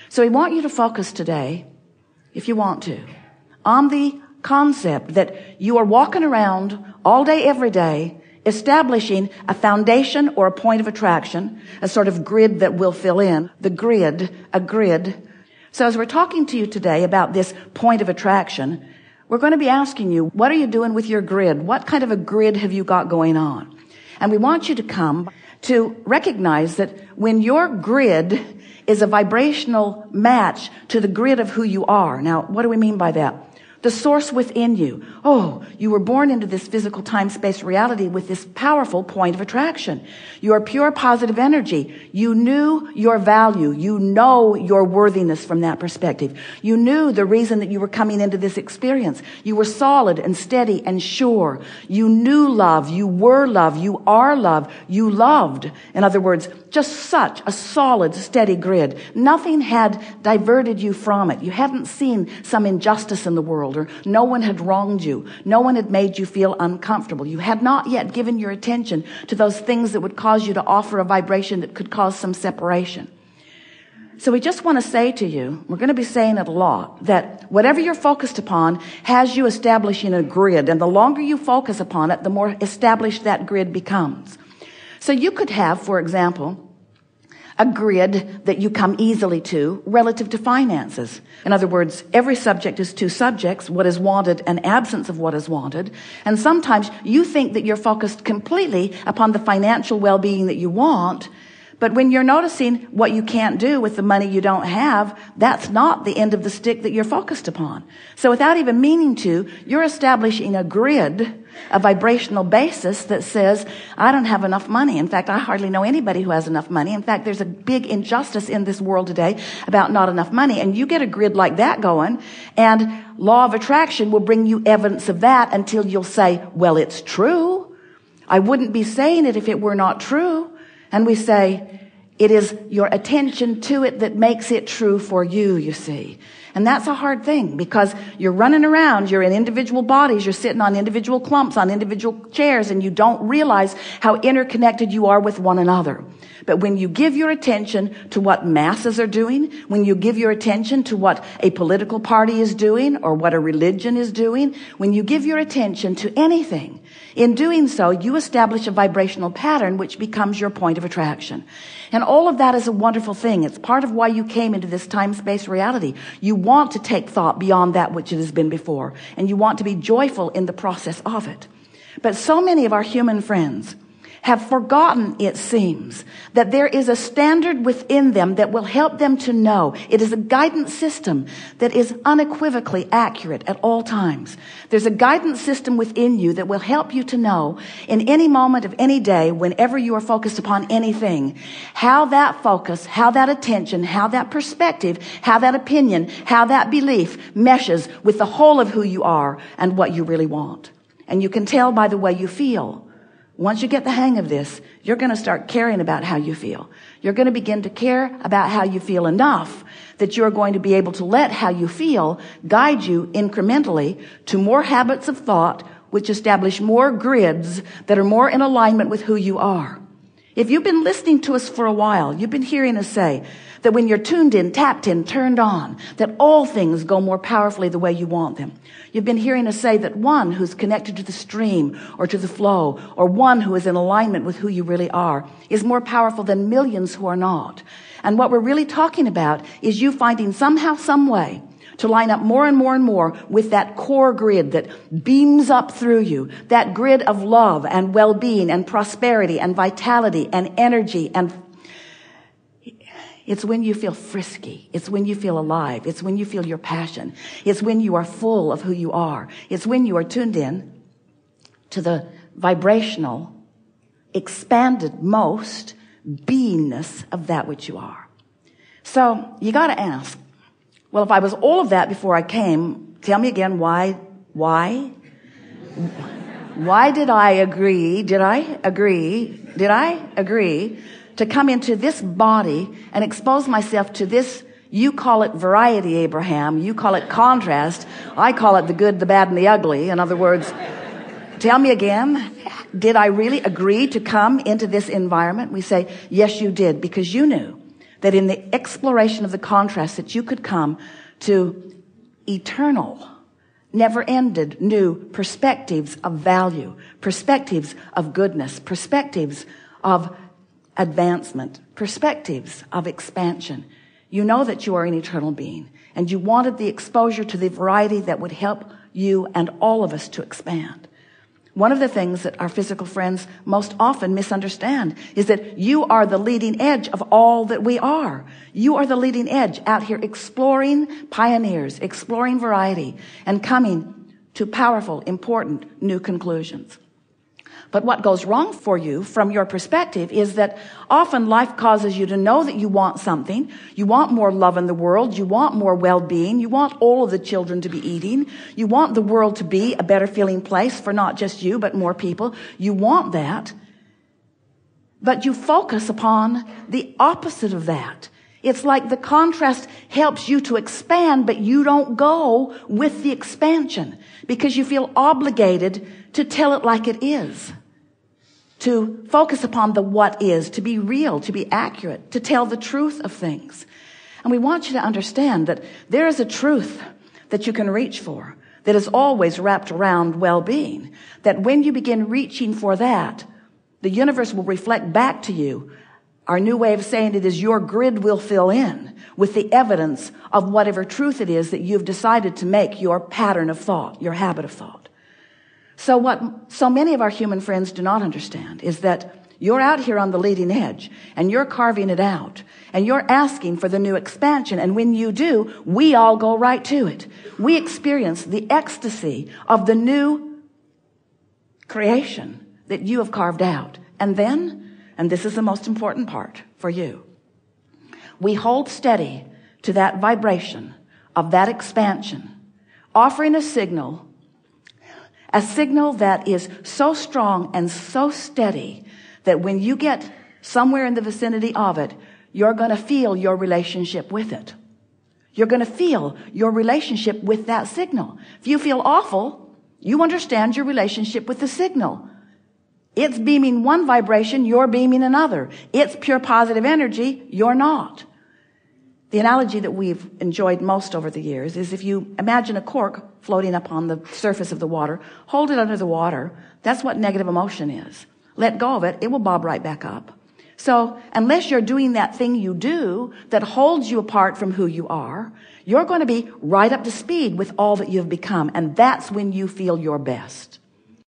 So we want you to focus today, if you want to, on the concept that you are walking around all day, every day, establishing a foundation or a point of attraction, a sort of grid that will fill in. The grid, a grid. So as we're talking to you today about this point of attraction, we're going to be asking you, what are you doing with your grid? What kind of a grid have you got going on? And we want you to come to recognize that when your grid is a vibrational match to the grid of who you are. Now, what do we mean by that? The source within you. Oh, you were born into this physical time-space reality with this powerful point of attraction. You are pure positive energy. You knew your value. You know your worthiness from that perspective. You knew the reason that you were coming into this experience. You were solid and steady and sure. You knew love. You were love. You are love. You loved. In other words, just such a solid, steady grid. Nothing had diverted you from it. You hadn't seen some injustice in the world, or no one had wronged you. No one had made you feel uncomfortable. You had not yet given your attention to those things that would cause you to offer a vibration that could cause some separation. So we just want to say to you, we're going to be saying it a lot, that whatever you're focused upon has you establishing a grid. And the longer you focus upon it, the more established that grid becomes. So you could have, for example, a grid that you come easily to relative to finances. In other words, every subject is two subjects, what is wanted and absence of what is wanted. And sometimes you think that you're focused completely upon the financial well-being that you want, but when you're noticing what you can't do with the money you don't have, that's not the end of the stick that you're focused upon. So without even meaning to, you're establishing a grid, a vibrational basis that says, I don't have enough money. In fact, I hardly know anybody who has enough money. In fact, there's a big injustice in this world today about not enough money. And you get a grid like that going, and law of attraction will bring you evidence of that until you'll say, well, it's true. I wouldn't be saying it if it were not true. And we say, it is your attention to it that makes it true for you, you see. And that's a hard thing, because you're running around, you're in individual bodies, you're sitting on individual clumps, on individual chairs, and you don't realize how interconnected you are with one another. But when you give your attention to what masses are doing, when you give your attention to what a political party is doing or what a religion is doing, when you give your attention to anything, in doing so, you establish a vibrational pattern which becomes your point of attraction. And all of that is a wonderful thing. It's part of why you came into this time-space reality. You want to take thought beyond that which it has been before, and you want to be joyful in the process of it. But so many of our human friends have forgotten, it seems, that there is a standard within them that will help them to know. It is a guidance system that is unequivocally accurate at all times. There's a guidance system within you that will help you to know in any moment of any day, whenever you are focused upon anything, how that focus, how that attention, how that perspective, how that opinion, how that belief meshes with the whole of who you are and what you really want. And you can tell by the way you feel. Once you get the hang of this, you're going to start caring about how you feel. You're going to begin to care about how you feel enough that you're going to be able to let how you feel guide you incrementally to more habits of thought which establish more grids that are more in alignment with who you are. If you've been listening to us for a while, you've been hearing us say that when you're tuned in, tapped in, turned on, that all things go more powerfully the way you want them. You've been hearing us say that one who's connected to the stream or to the flow, or one who is in alignment with who you really are, is more powerful than millions who are not. And what we're really talking about is you finding somehow, some way to line up more and more and more with that core grid that beams up through you, that grid of love and well-being and prosperity and vitality and energy. And it's when you feel frisky. It's when you feel alive. It's when you feel your passion. It's when you are full of who you are. It's when you are tuned in to the vibrational, expanded most beingness of that which you are. So you got to ask, well, if I was all of that before I came, tell me again why? Why did I agree? Did I agree to come into this body and expose myself to this? You call it variety, Abraham. You call it contrast. I call it the good, the bad, and the ugly. In other words, tell me again, did I really agree to come into this environment? We say, yes, you did, because you knew that in the exploration of the contrast that you could come to eternal, never-ended new perspectives of value, perspectives of goodness, perspectives of advancement, perspectives of expansion. You know that you are an eternal being, and you wanted the exposure to the variety that would help you and all of us to expand. One of the things that our physical friends most often misunderstand is that you are the leading edge of all that we are. You are the leading edge out here exploring pioneers, exploring variety, and coming to powerful, important new conclusions. But what goes wrong for you from your perspective is that often life causes you to know that you want something. You want more love in the world. You want more well-being. You want all of the children to be eating. You want the world to be a better feeling place for not just you, but more people. You want that. But you focus upon the opposite of that. It's like the contrast helps you to expand, but you don't go with the expansion because you feel obligated to tell it like it is, to focus upon the what is, to be real, to be accurate, to tell the truth of things. And we want you to understand that there is a truth that you can reach for that is always wrapped around well-being, that when you begin reaching for that, the universe will reflect back to you. Our new way of saying it is your grid will fill in with the evidence of whatever truth it is that you've decided to make your pattern of thought, your habit of thought. So what so many of our human friends do not understand is that you're out here on the leading edge and you're carving it out and you're asking for the new expansion. And when you do, we all go right to it. We experience the ecstasy of the new creation that you have carved out. And then, and this is the most important part for you, we hold steady to that vibration of that expansion, offering a signal that is so strong and so steady that when you get somewhere in the vicinity of it, you're going to feel your relationship with it. You're going to feel your relationship with that signal. If you feel awful, you understand your relationship with the signal. It's beaming one vibration, you're beaming another. It's pure positive energy, you're not. The analogy that we've enjoyed most over the years is if you imagine a cork floating up on the surface of the water, hold it under the water. That's what negative emotion is. Let go of it, it will bob right back up. So unless you're doing that thing you do that holds you apart from who you are, you're going to be right up to speed with all that you've become. And that's when you feel your best.